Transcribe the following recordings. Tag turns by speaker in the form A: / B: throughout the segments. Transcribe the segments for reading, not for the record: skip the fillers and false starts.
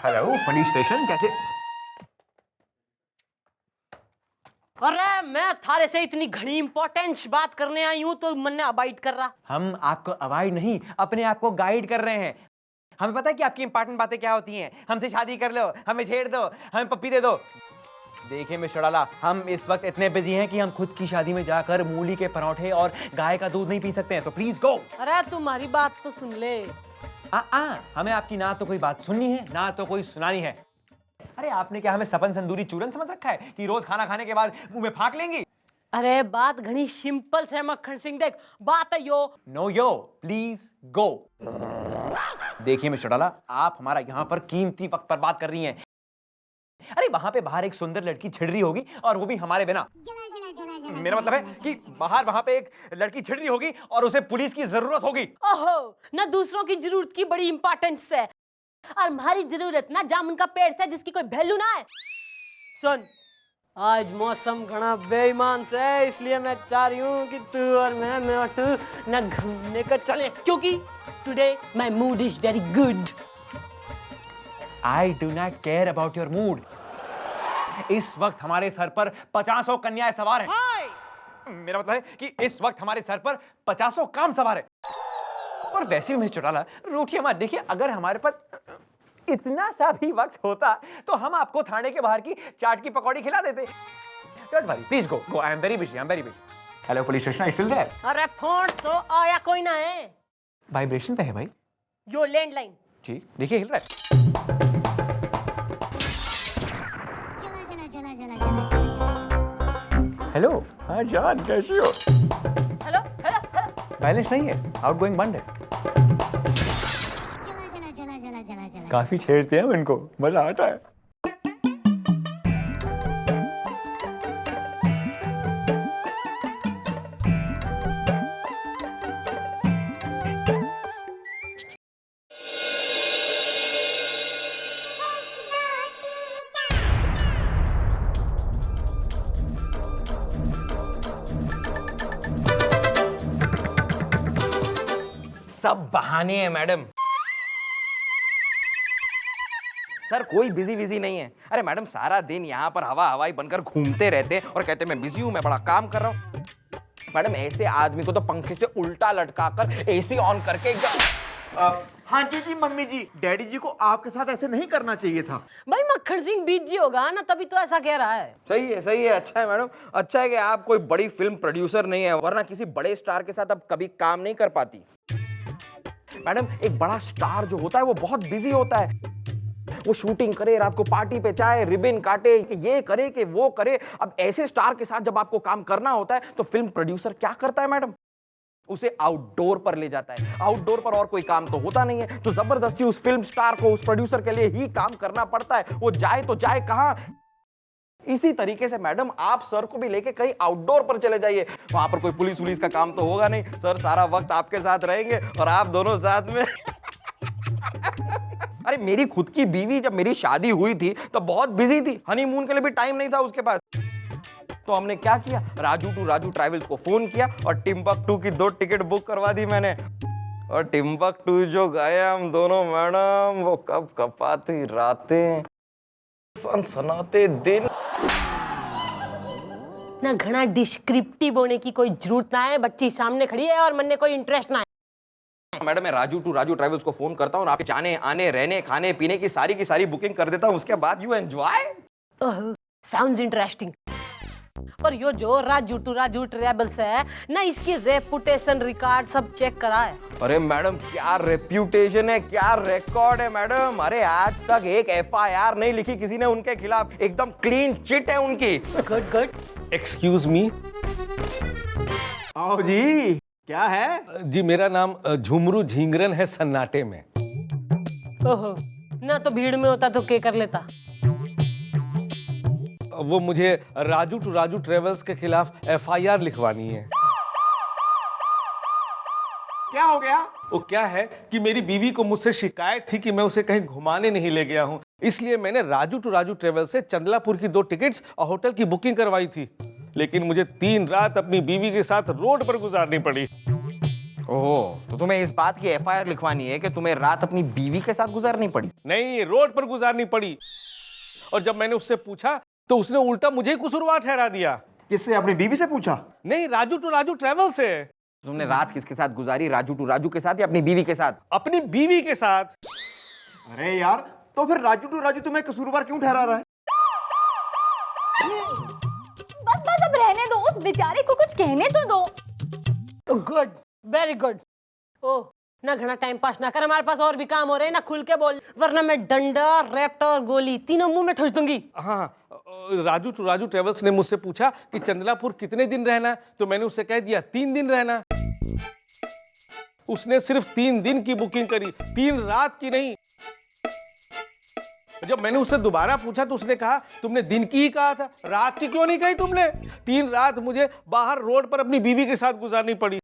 A: Hello police station, कैसे?
B: अरे मैं थारे से इतनी घनी इंपॉर्टेंट बात करने आई हूँ तो मन ने अवॉइड कर रहा।
A: हम आपको अवॉइड नहीं, अपने आप को गाइड कर रहे हैं। हमें पता है कि आपकी इंपॉर्टेंट बातें क्या होती हैं। हमसे शादी कर लो, हमें छेड़ दो, हमें पप्पी दे दो। देखिए मिस्टर डाला, हम इस वक्त इतने बिजी हैं कि हम खुद की शादी में जाकर मूली के पराठे और गाय का दूध नहीं पी सकते हैं, तो प्लीज गो।
B: अरे तुम्हारी बात तो सुन ले।
A: हमें आपकी ना तो कोई बात सुननी है ना तो कोई सुनानी है। अरे आपने क्या हमें सपन संदूरी चूरन समझ रखा है कि रोज खाना खाने के बाद मुंह में फाक लेंगी?
B: अरे बात घनी सिंपल से मक्खन सिंह, देख बात है यो।
A: No yo, please go. देखिए मिस्टर डाला, आप हमारा यहाँ पर कीमती वक्त बर्बाद कर रही हैं। अरे वहां पे बाहर एक सुंदर लड़की छिड़ रही होगी और वो भी हमारे बिना। मेरा मतलब है कि बाहर वहां पे एक लड़की छिड़ रही होगी और उसे पुलिस की जरूरत होगी।
B: ओहो, ना दूसरों की जरूरत की बड़ी इंपॉर्टेंस है और हमारी जरूरत ना जामुन का पेड़ से जिसकी कोई वैल्यू ना है। सुन, आज मौसम घना बेईमान से है, इसलिए मैं चाह रही हूँ कि तू और मैं और तू ना घूमने का चले, क्योंकि today my mood is very good.
A: I do not care about your mood. इस वक्त हमारे सर पर 50 कन्याएं सवार हैं। मेरा मतलब है कि इस वक्त हमारे सर पर 50 काम सवार है। और वैसे भी मिस्टर चौटाला, रोटियां मत देखिए, अगर हमारे पास इतना सा भी वक्त होता तो हम आपको थाने के बाहर की चाट की पकौड़ी खिला देते। Don't worry, please go go, I am very busy, I am very busy. Hello police station, I still there?
B: अरे फोन तो आया कोई ना है।
A: वाइब्रेशन पे है भाई।
B: यो लैंडलाइन।
A: जी देखिए, हिल रहा है। हेलो, हाँ जान, कैसी हो?
B: Hello hello hello.
A: बैलेंस नहीं है, आउटगोइंग बंद है। काफी छेड़ते हैं हम इनको, मजा आता है।
C: सब बहाने हैं मैडम। सर कोई बिजी नहीं है। अरे मैडम सारा दिन यहाँ पर हवा हवाई बनकर घूमते रहते हैं और कहते हैं मैं बिजी हूँ, मैं बड़ा काम कर रहा हूँ। मैडम ऐसे आदमी को तो पंखे से उल्टा लटकाकर एसी ऑन करके
D: हाँ जी मम्मी जी, डैडी जी को आपके साथ ऐसे नहीं करना चाहिए था।
B: भाई मक्खन सिंह बिजी होगा ना, तभी तो ऐसा कह रहा है।
C: सही है, अच्छा है मैडम। अच्छा है कि आप कोई बड़ी फिल्म प्रोड्यूसर नहीं है, वरना किसी बड़े स्टार के साथ अब कभी काम नहीं कर पाती। मैडम एक बड़ा स्टार जो होता है वो बहुत बिजी होता है। वो शूटिंग करे, रात को पार्टी पे चाहे रिबन काटे, ये करे कि वो करे। अब ऐसे स्टार के साथ जब आपको काम करना होता है तो फिल्म प्रोड्यूसर क्या करता है मैडम? उसे आउटडोर पर ले जाता है। आउटडोर पर और कोई काम तो होता नहीं है, तो जबरदस्ती उस फिल्म स्टार को उस प्रोड्यूसर के लिए ही काम करना पड़ता है। वो जाए तो जाए कहां? इसी तरीके से मैडम आप सर को भी लेके कहीं आउटडोर पर चले जाइए, वहां पर कोई पुलिस वुलिस का काम तो होगा नहीं। सर सारा वक्त आपके साथ रहेंगे और आप दोनों साथ में अरे मेरी खुद की बीवी जब मेरी शादी हुई थी तो बहुत बिजी थी, हनीमून के लिए भी टाइम नहीं था उसके पास। तो हमने क्या किया, राजू टू राजू ट्रैवल्स को फोन किया और टिम्बकटू की 2 टिकट बुक करवा दी मैंने। और टिम्बकटू जो गए हम दोनों मैडम, वो कब कपाती रातें, सनसनाते दिन।
B: ना घना डिस्क्रिप्टिव होने की कोई जरूरत ना है, बच्ची सामने खड़ी है और मन में कोई इंटरेस्ट ना है।
C: मैडम मैं राजू टू राजू ट्रैवल्स को फोन करता हूँ, आपके जाने आने रहने खाने पीने की सारी बुकिंग कर देता हूँ, उसके बाद यू एंजॉय।
B: Sounds interesting. पर यो जो राजू टू राजू ट्रैवल्स है ना, इसकी रेपुटेशन रिकॉर्ड सब चेक करा है।
C: अरे मैडम क्या रेप्यूटेशन है, क्या रिकॉर्ड है मैडम। अरे आज तक एक FIR नहीं लिखी किसी ने उनके खिलाफ, एकदम क्लीन चिट है उनकी।
B: गुड।
E: Excuse me.
D: आओ जी, क्या है?
E: जी मेरा नाम झुमरू झींगरन है सन्नाटे में।
B: ओहो, ना तो भीड़ में होता तो क्या कर लेता।
E: वो मुझे राजू टू राजू ट्रेवल्स के खिलाफ FIR लिखवानी है।
D: क्या हो गया?
E: वो क्या है कि मेरी बीवी को मुझसे शिकायत थी कि मैं उसे कहीं घुमाने नहीं ले गया हूँ, इसलिए मैंने राजू टू राजू ट्रेवल्स से चंदलापुर की 2 टिकट्स और होटल की बुकिंग करवाई थी। लेकिन मुझे 3 रात अपनी बीवी के साथ रोड पर गुजारनी पड़ी
C: ओह, तो तुम्हें इस बात की एफआईआर लिखवानी है कि तुम्हें रात अपनी बीवी के साथ गुजारनी पड़ी?
E: नहीं, रोड पर गुजारनी पड़ी। और जब मैंने उससे पूछा तो उसने उल्टा मुझे कसूरवार ठहरा दिया।
D: किससे? अपनी बीवी से पूछा?
E: नहीं, राजू टू राजू ट्रेवल से।
C: तुमने रात किसके साथ गुजारी, राजू टू राजू के साथ या अपनी बीवी के साथ?
E: अपनी बीवी के साथ।
D: अरे यार, तो फिर राजू टू राजू तुम्हें कसूरवार क्यों ठहरा रहा है?
F: बस बस अब रहने दो, उस बेचारे को कुछ कहने तो दो।
B: Good, very good. ओह, ना घना टाइम पास ना कर, हमारे पास और भी काम हो रहे हैं, ना खुल के बोल, वरना मैं डंडा, रैप्टर और गोली तीनों मुंह में ठूस दूंगी।
E: हाँ, राजू टू राजू ट्रेवल्स ने मुझसे पूछा कि चंदलापुर कितने दिन रहना, तो मैंने उससे कह दिया 3 दिन रहना। उसने सिर्फ 3 दिन की बुकिंग करी, 3 रात की नहीं। जब मैंने उससे दोबारा पूछा तो उसने कहा तुमने दिन की ही कहा था, रात की क्यों नहीं कही तुमने? 3 रात मुझे बाहर रोड पर अपनी बीवी के साथ गुजारनी पड़ी।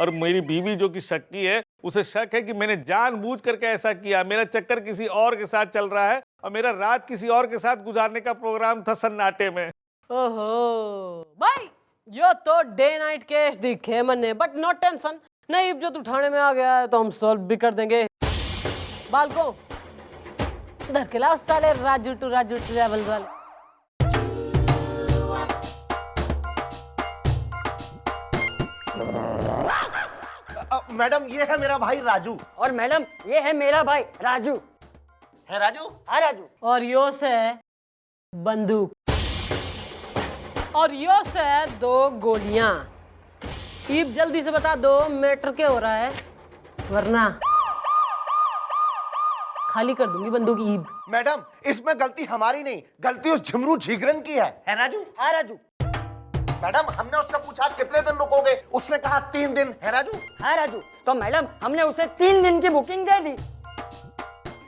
E: और मेरी बीवी जो कि शक्की है, उसे शक है कि मैंने जानबूझ करके ऐसा किया। मेरा चक्कर किसी और के साथ चल रहा है और मेरा रात किसी और के साथ गुजारने का प्रोग्राम था सन्नाटे में।
B: ओहो भाई, यो तो डे नाइट केस दिखे मन्ने, बट नो टेंशन। नहीं, जो तू थाने में आ गया है तो हम सॉल्व भी कर देंगे। बालको इधर के लाओ साले राजू टू राजू ट्रेवल वाले।
D: मैडम, ये है मेरा भाई राजू।
G: और मैडम, ये है मेरा भाई राजू।
D: है राजू?
G: हाँ राजू।
B: और यो से बंदूक, और यो से 2 गोलियां। ईब जल्दी से बता दो मैटर क्या हो रहा है, वरना खाली कर दूंगी बंदूक ईब।
D: मैडम, इसमें गलती हमारी नहीं, गलती उस झुमरू झीगरन की है राजू?
G: हाँ राजू।
D: मैडम, हमने उससे पूछा कितने दिन रुकोगे, उसने कहा 3 दिन। है राजू?
G: हाँ राजू। तो मैडम, हमने उसे 3 दिन की बुकिंग दे दी।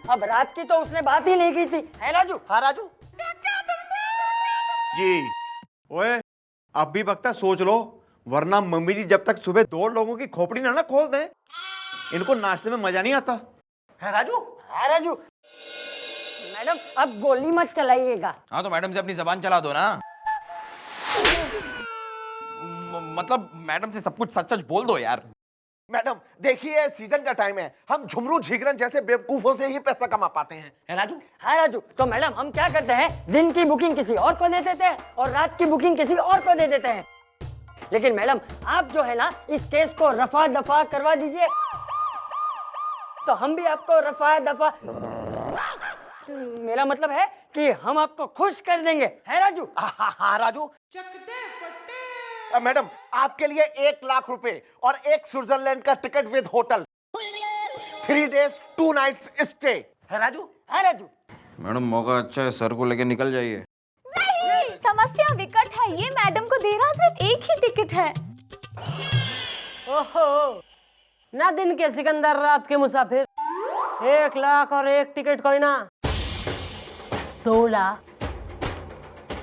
G: अब रात की तो उसने बात ही नहीं की थी, है राजू?
D: हाँ राजू जी। ओए, अब भी वक्त है, सोच लो, वरना मम्मी जी जब तक सुबह 2 लोगों की खोपड़ी ना खोल दें, इनको नाश्ते में मजा नहीं आता। है राजू?
G: हाँ राजू। मैडम, अब गोली मत चलाइएगा।
C: हाँ, तो मैडम से अपनी जबान चला दो ना। मतलब मैडम से सब कुछ सच सच बोल दो यार।
D: मैडम देखिए, सीजन का टाइम है, हम झुमरू झीगरन जैसे बेवकूफों से ही पैसा कमा पाते हैं। है राजू?
G: हाँ राजू। तो मैडम, हम क्या करते हैं, दिन की बुकिंग किसी और को दे देते हैं और रात की बुकिंग किसी और को दे देते हैं। लेकिन मैडम, आप जो है ना, इस केस को रफा दफा करवा दीजिए, तो हम भी आपको रफा दफा, मेरा मतलब है कि हम आपको खुश कर देंगे। है राजू?
D: हाँ राजू। मैडम, आपके लिए 1 लाख रुपए और 1 स्विट्जरलैंड का ticket with hotel, 3 days 2 nights stay. है राजू?
G: हाँ राजू।
C: मैडम, मौका अच्छा है, सर को लेके निकल जाइए।
F: नहीं, समस्या विकट है, ये मैडम को दे रहा सिर्फ 1 ही टिकट है।
B: ओहो, ना दिन के सिकंदर रात के मुसाफिर। 1 लाख और 1 टिकट कोई ना, 2 लाख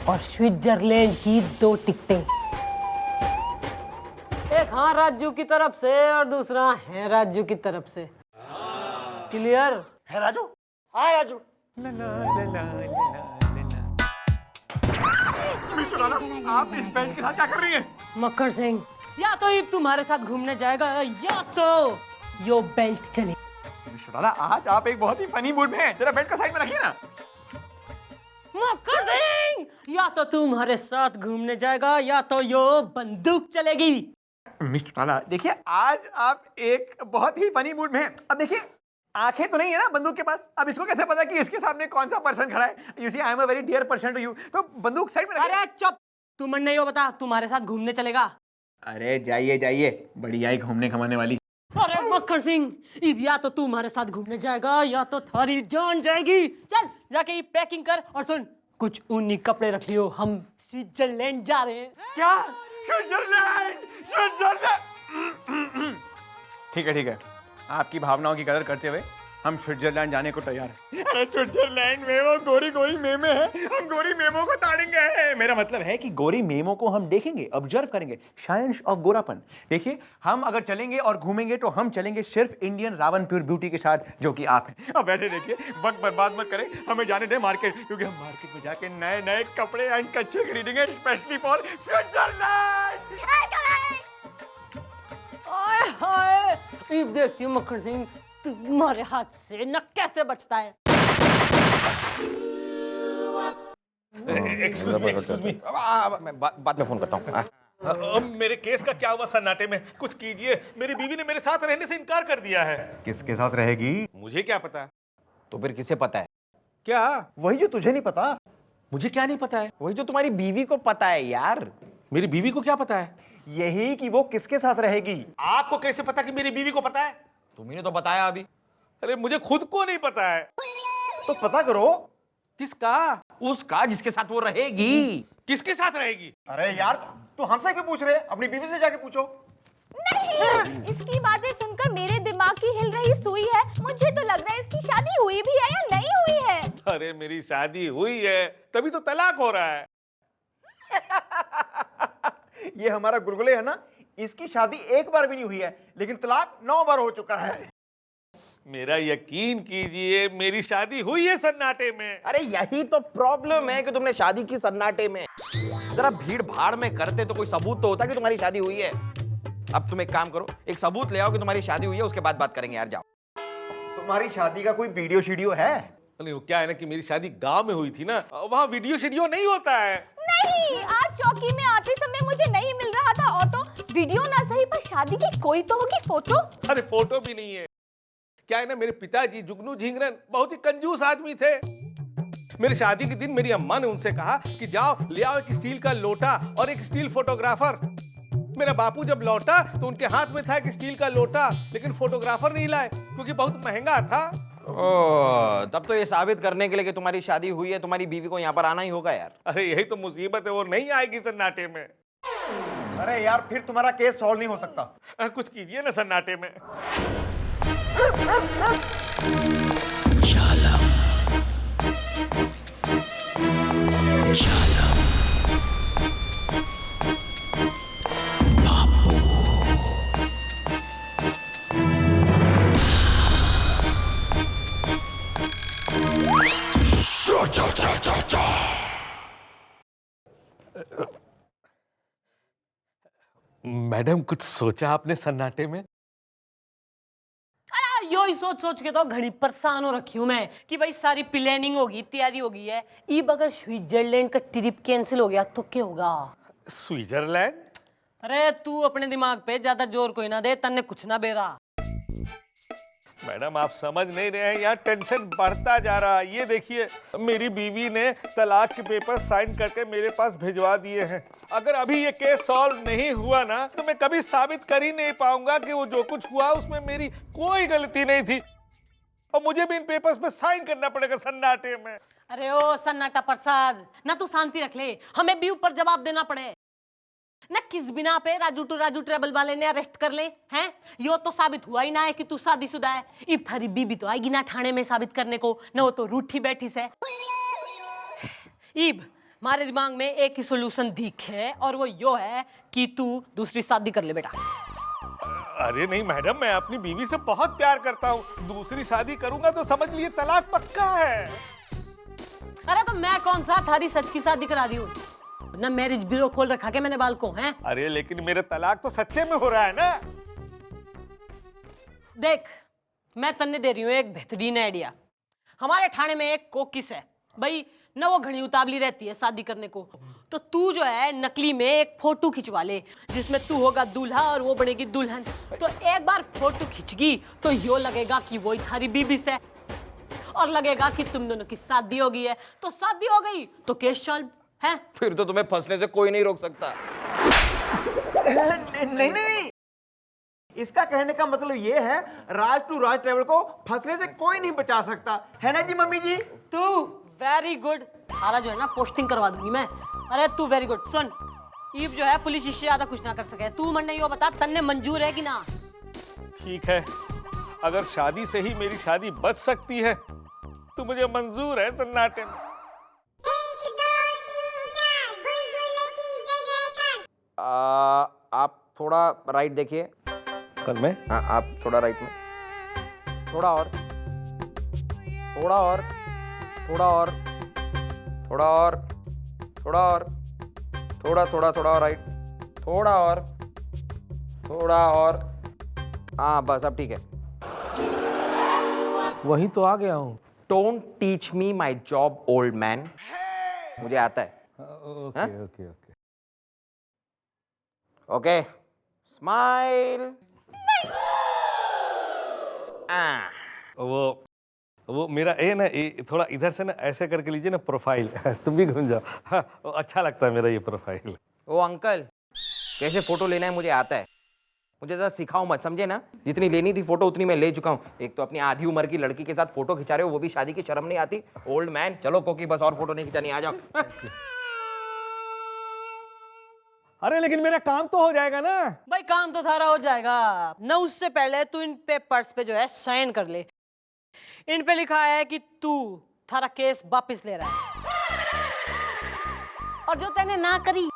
B: और स्विट्जरलैंड की 2 टिकटें। एक हाँ राजू की तरफ से और दूसरा है राजू की तरफ से। क्लियर?
D: है राजू?
G: हाँ राजू।
D: आप इस बेंच के साथ क्या कर रही हैं?
B: मक्खन सिंह, या तो ये तुम्हारे साथ घूमने जाएगा या तो यो बेल्ट चले।
D: आज आप एक बहुत ही फनी मूड में हैं, जरा बेल्ट को साइड में रखिए ना।
B: मक्खन सिंह, या तो तुम्हारे साथ घूमने जाएगा या तो यो बंदूक चलेगी।
D: मिस्टर टाला, देखिए आज आप एक बहुत ही फनी मूड में हैं। अब देखिए, आंखें तो नहीं है ना बंदूक के पास, अब इसको कैसे पता कि इसके सामने कौन सा पर्सन खड़ा है? You see I am a very dear person to you, तो बंदूक साइड में रखिए।
B: अरे चुप, तुम नहीं हो बता, तुम्हारे साथ घूमने चलेगा।
A: अरे जाइए जाइए, बढ़िया ही घूमने घमाने वाली।
B: अरे मक्खन सिंह, या तो तुम्हारे साथ घूमने जाएगा या तो थारी जान जाएगी। चल जाके ये पैकिंग कर और सुन, कुछ ऊनी कपड़े रख लियो, हम स्विट्जरलैंड जा रहे हैं।
D: क्या? स्विट्जरलैंड? स्विट्जरलैंड?
A: ठीक है, आपकी भावनाओं की कदर करते हुए हम स्विट्जरलैंड जाने को तैयार हैं।
D: अरे स्विट्जरलैंड में वो गोरी गोरी मेमे है, हम गोरी मेमो को ताड़ेंगे।
A: मेरा मतलब है कि गोरी मेमो को हम देखेंगे, ऑब्जर्व करेंगे, साइंस ऑफ गोरापन। देखिए, हम अगर चलेंगे और घूमेंगे तो हम चलेंगे सिर्फ इंडियन रावण प्योर ब्यूटी के साथ, जो कि आप हैं।
D: अब वैसे देखिए, वक्त बर्बाद मत करें, हमें जाने दें मार्केट, क्योंकि हम मार्केट में जाके नए नए कपड़े एंड कच्छे खरीदेंगे स्पेशली फॉर स्विट्जरलैंड।
B: हाय ईब देखती हूँ मक्खन सिंह तुम्हारे हाथ से न कैसे बचता है।
E: एक्सक्यूज मी
C: मैं बाद में फोन करता हूँ।
E: मेरे केस का क्या हुआ सन्नाटे में? कुछ कीजिए, मेरी बीवी ने मेरे साथ रहने से इनकार कर दिया है।
D: किसके साथ रहेगी?
E: मुझे क्या पता?
C: तो फिर किसे पता है?
E: क्या?
D: वही जो तुझे नहीं पता।
E: मुझे क्या नहीं पता है?
C: वही जो तुम्हारी बीवी को पता है यार।
E: मेरी बीवी को क्या पता है?
D: यही कि वो किसके साथ रहेगी।
E: आपको कैसे पता कि मेरी बीवी को पता है?
C: तुम्ही तो बताया अभी।
E: अरे मुझे खुद को नहीं पता है।
D: तो पता करो।
E: किसका?
C: उसका जिसके साथ वो रहेगी।
E: किसके साथ रहेगी?
D: अरे यार तू हमसे क्यों पूछ रहे? अपनी बीवी से जाके पूछो।
F: नहीं, इसकी बातें सुनकर मेरे दिमाग की हिल रही सुई है। मुझे तो लग रहा है इसकी शादी हुई भी है या नहीं हुई है।
E: अरे मेरी शादी हुई है, तभी तो तलाक हो रहा है।
D: ये हमारा गुलगुले है ना, इसकी शादी एक बार भी नहीं हुई है, लेकिन तलाक 9 बार हो चुका है।
E: मेरा यकीन कीजिए, मेरी शादी हुई है सन्नाटे में।
C: अरे यही तो प्रॉब्लम है कि तुमने शादी की सन्नाटे में। जरा भीड़ भाड़ में करते तो कोई सबूत तो होता कि तुम्हारी शादी हुई है। अब तुम एक काम करो, एक सबूत ले आओ कि तुम्हारी शादी हुई है, उसके बाद बात करेंगे यार। जाओ।
D: तुम्हारी शादी का कोई वीडियो शीडियो है?
E: नहीं, वो क्या है ना कि मेरी शादी गांव में हुई थी ना, वहाँ वीडियो शीडियो नहीं होता है।
F: नहीं, आज चौकी में आते समय मुझे नहीं मिल रहा था ऑटो। वीडियो ना सही पर शादी की कोई तो होगी फोटो।
E: अरे फोटो भी नहीं है। क्या है ना, मेरे पिताजी जुगनू झिंगरन बहुत ही कंजूस आदमी थे। मेरी शादी के दिन मेरी अम्मा ने उनसे कहा कि जाओ ले आओ एक स्टील का लोटा और एक स्टील फोटोग्राफर। मेरा बापू जब लौटा तो उनके हाथ में था एक स्टील का लोटा, लेकिन फोटोग्राफर नहीं लाए क्योंकि बहुत महंगा था।
C: तब तो ये साबित करने के लिए कि तुम्हारी शादी हुई है, तुम्हारी बीवी को यहाँ पर आना ही होगा यार।
E: अरे यही तो मुसीबत है, वो नहीं आएगी सन्नाटे में।
D: अरे यार फिर तुम्हारा केस सॉल्व नहीं हो सकता।
E: कुछ कीजिए ना सन्नाटे में। मैडम कुछ सोचा आपने सन्नाटे में?
B: अरे यो ही सोच सोच के तो घड़ी परेशान हो रखी हूँ मैं कि भाई सारी प्लानिंग होगी, तैयारी हो गई है। ईब अगर स्विट्जरलैंड का ट्रिप कैंसिल हो गया तो क्या होगा?
E: स्विट्जरलैंड?
B: अरे तू अपने दिमाग पे ज्यादा जोर कोई ना दे, तन्ने कुछ ना बेरा।
E: मैडम आप समझ नहीं रहे हैं, यहाँ टेंशन बढ़ता जा रहा है। ये देखिए मेरी बीवी ने तलाक के पेपर साइन करके मेरे पास भिजवा दिए हैं। अगर अभी ये केस सॉल्व नहीं हुआ ना तो मैं कभी साबित कर ही नहीं पाऊंगा कि वो जो कुछ हुआ उसमें मेरी कोई गलती नहीं थी, और मुझे भी इन पेपर्स पे साइन करना पड़ेगा सन्नाटे में।
B: अरे ओ सन्नाटा प्रसाद, ना तू शांति रख ले, हमें भी ऊपर जवाब देना पड़े ना। किस बिना पे राजू टू राजू ट्रेवल वाले ने अरेस्ट कर ले हैं? यो तो साबित हुआ ही ना है कि तू शादीशुदा है। इब थारी बीबी तो आएगी ना थाने में साबित करने को, ना वो तो रूठी बैठी से। इब हमारे दिमाग में एक ही सॉल्यूशन दिखे और वो यो है कि तू दूसरी शादी कर ले बेटा।
E: अरे नहीं मैडम, मैं अपनी बीवी से बहुत प्यार करता हूँ। दूसरी शादी करूंगा तो समझ लिए तलाक पक्का है।
B: अरे तो मैं कौन सा थारी सच की शादी करा दी हूँ ना? मैरिज ब्यूरो खोल रखा के मैंने बाल को हैं।
E: अरे लेकिन मेरा तलाक तो सच्चे में हो रहा है ना।
B: देख मैं तन्ने दे रही हूँ एक बेहतरीन आइडिया। हमारे थाने में एक कोकिस है भाई ना, वो घनी उतावली रहती है शादी करने को। तो तू जो है नकली में एक फोटो खिंचवा ले जिसमें तू होगा दूल्हा और वो बनेगी दुल्हन। तो एक बार फोटो खिंचगी तो यो लगेगा कि वही थारी बीबी से, और लगेगा कि तुम दोनों की शादी हो गई है। तो शादी हो गई तो केस सॉल्व है।
C: फिर तो तुम्हें फंसने से कोई नहीं रोक सकता।
D: नहीं नहीं, इसका कहने का मतलब ये है राज टू राज ट्रेवल को फंसने से कोई नहीं बचा सकता, है ना जी मम्मी जी?
B: तू वेरी गुड। सारा जो है ना पोस्टिंग करवा दूंगी मैं। अरे तू वेरी गुड। सुन, ईब जो है पुलिस इससे ज्यादा कुछ ना कर सके। तू मन नहीं हो बता तन्ने मंजूर है कि ना?
E: ठीक है, अगर शादी से ही मेरी शादी बच सकती है तो मुझे मंजूर है सन्नाटे में।
C: आप थोड़ा राइट देखिए।
E: कल में
C: हाँ आप थोड़ा राइट में, थोड़ा और, थोड़ा और, थोड़ा और, थोड़ा और, थोड़ा और, थोड़ा थोड़ा थोड़ा और राइट, थोड़ा और, थोड़ा और, हाँ बस अब ठीक है।
D: वही तो आ गया हूँ।
C: Don't teach me my job old man, मुझे आता है।
D: ओके
C: हाँ?
D: Okay okay.
C: Okay smile.
E: वो मेरा ये ना थोड़ा इधर से ना ऐसे करके लीजिए ना प्रोफाइल तुम भी घूम जाओ। हाँ, वो अच्छा लगता है मेरा ये प्रोफाइल।
C: ओ अंकल, कैसे फोटो लेना है मुझे आता है, मुझे जरा सिखाओ मत, समझे ना। जितनी लेनी थी फोटो उतनी मैं ले चुका हूँ। एक तो अपनी आधी उम्र की लड़की के साथ फोटो खिंचा रहे हो, वो भी शादी की शर्म नहीं आती। ओल्ड मैन, चलो कोकी बस और फोटो नहीं खिंचानी, आ जाओ।
D: अरे लेकिन मेरा काम तो हो जाएगा ना।
B: भाई काम तो थारा हो जाएगा ना, उससे पहले तू इन पेपर्स पे जो है साइन कर ले। इन पे लिखा है कि तू थारा केस वापस ले रहा है, और जो तैने ना करी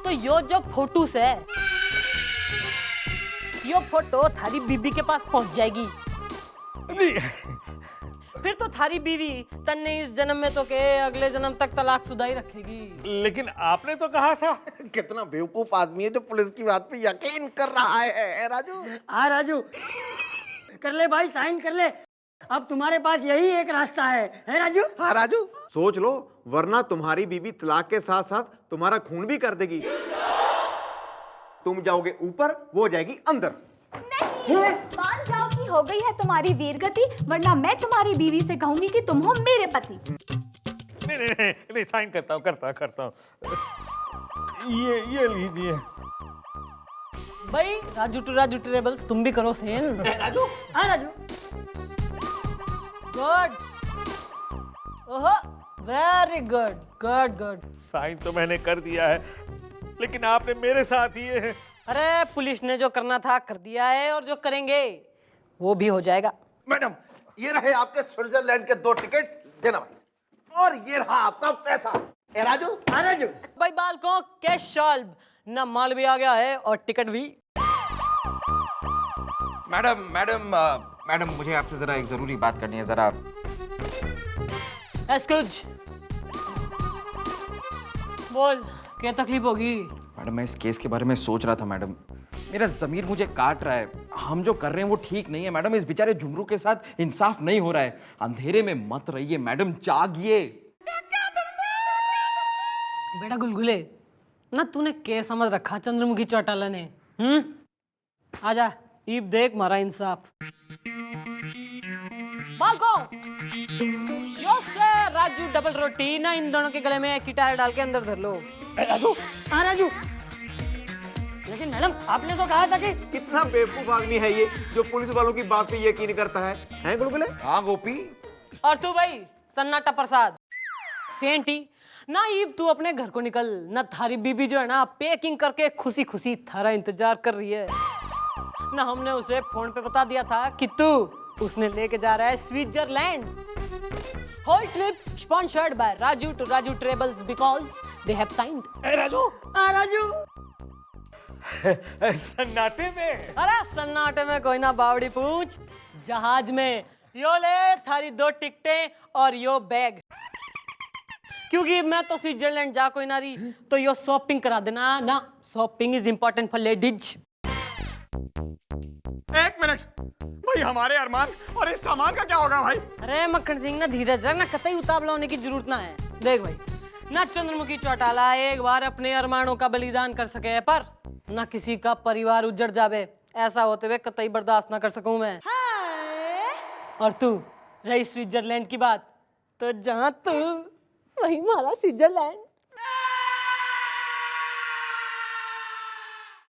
B: तो यो जो फोटोस है, यो फोटो थारी बीबी के पास पहुंच जाएगी। फिर तो थारी बीवी तन्ने इस जन्म में तो के अगले जन्म तक तलाकशुदा ही रखेगी।
E: लेकिन आपने तो कहा था।
C: कितना बेवकूफ आदमी है जो पुलिस की बात पे यकीन कर रहा है राजू।
G: हाँ राजू, कर ले भाई, साइन कर ले। अब तुम्हारे पास यही एक रास्ता है राजू?
C: हाँ राजू,
D: सोच लो, वरना तुम्हारी बीबी तलाक के साथ साथ तुम्हारा खून भी कर देगी। तुम जाओगे ऊपर, वो जाएगी अंदर।
F: नहीं, मान जाओ कि हो गई है तुम्हारी वीरगति, वरना मैं तुम्हारी बीवी से कहूंगी कि तुम हो मेरे पति।
E: नहीं नहीं नहीं, नहीं साइन करता हूँ। ये लीजिए।
B: भाई राजू ट्रेबल्स, तुम भी करो सेन।
C: राजू,
G: हाँ राजू।
B: गुड, ओहो वेरी गुड, गुड।
E: साइन तो मैंने कर दिया है, लेकिन आपने मेरे साथ ये है।
B: अरे पुलिस ने जो करना था कर दिया है, और जो करेंगे वो भी हो जाएगा।
C: मैडम ये रहे आपके स्विट्जरलैंड के 2 टिकट, देना भाई। और ये रहा आपका पैसा। ए राजू।
G: हाँ राजू।
B: भाई बालकों, कैश सॉल्व ना, माल भी आ गया है और टिकट भी।
C: मैडम मुझे आपसे जरा एक जरूरी बात करनी है, जरा।
B: एक्सक्यूज, बोल क्या तकलीफ होगी?
C: मैडम मैं इस केस के बारे में सोच रहा था मैडम, मेरा ज़मीर मुझे काट रहा है। हम जो कर रहे हैं वो ठीक नहीं है मैडम, इस बेचारे झुमरू के साथ इंसाफ नहीं हो रहा है। अंधेरे में मत रहिए मैडम, जागिए।
B: बेटा गुलगुले ना, तूने क्या समझ रखा चंद्रमुखी चौटाला ने? आजा ईब देख मारा इंसाफ। बालकों, यो से राजू डबल रोटी ना, इन दोनों के गले में एक ही टायर डाल के अंदर धर लो।
G: राजू। हाँ राजू। लेकिन मैडम आपने तो कहा था कि
D: कितना बेवकूफ आदमी है ये जो पुलिस वालों की बात पे यकीन करता है, हैं गुलगुले?
C: हाँ गोपी।
B: और तू भाई सन्नाटा प्रसाद सेंटी ना, ईब तू अपने घर को निकल ना। थारी बीबी जो है ना, पैकिंग करके खुशी खुशी थारा इंतजार कर रही है ना। हमने उसे फोन पे बता दिया था कि तू उसने लेके जा रहा है Switzerland. Whole trip sponsored by Raju to Raju travels because they have signed.
C: Raju.
G: हाँ राजू।
E: सन्नाटे में।
B: अरे सन्नाटे में कोई ना, बावड़ी पूछ। जहाज में यो ले थारी 2 टिकटें और यो बैग, क्योंकि मैं तो स्विट्जरलैंड जा कोई ना रही, तो यो शॉपिंग करा देना ना। Shopping is important for ladies.
D: एक मिनट भाई, हमारे अरमान और इस सामान का क्या होगा भाई?
B: अरे मक्खन सिंह ना, धीरज रख ना, कतई उतावला होने की जरूरत ना है। देख भाई ना, चंद्रमुखी चौटाला एक बार अपने अरमानों का बलिदान कर सके, पर ना किसी का परिवार उजड़ जावे, ऐसा होते हुए कतई बर्दाश्त ना कर सकूं मैं। और तू रही स्विट्जरलैंड की बात, तो जहां तू वही हमारा स्विट्जरलैंड।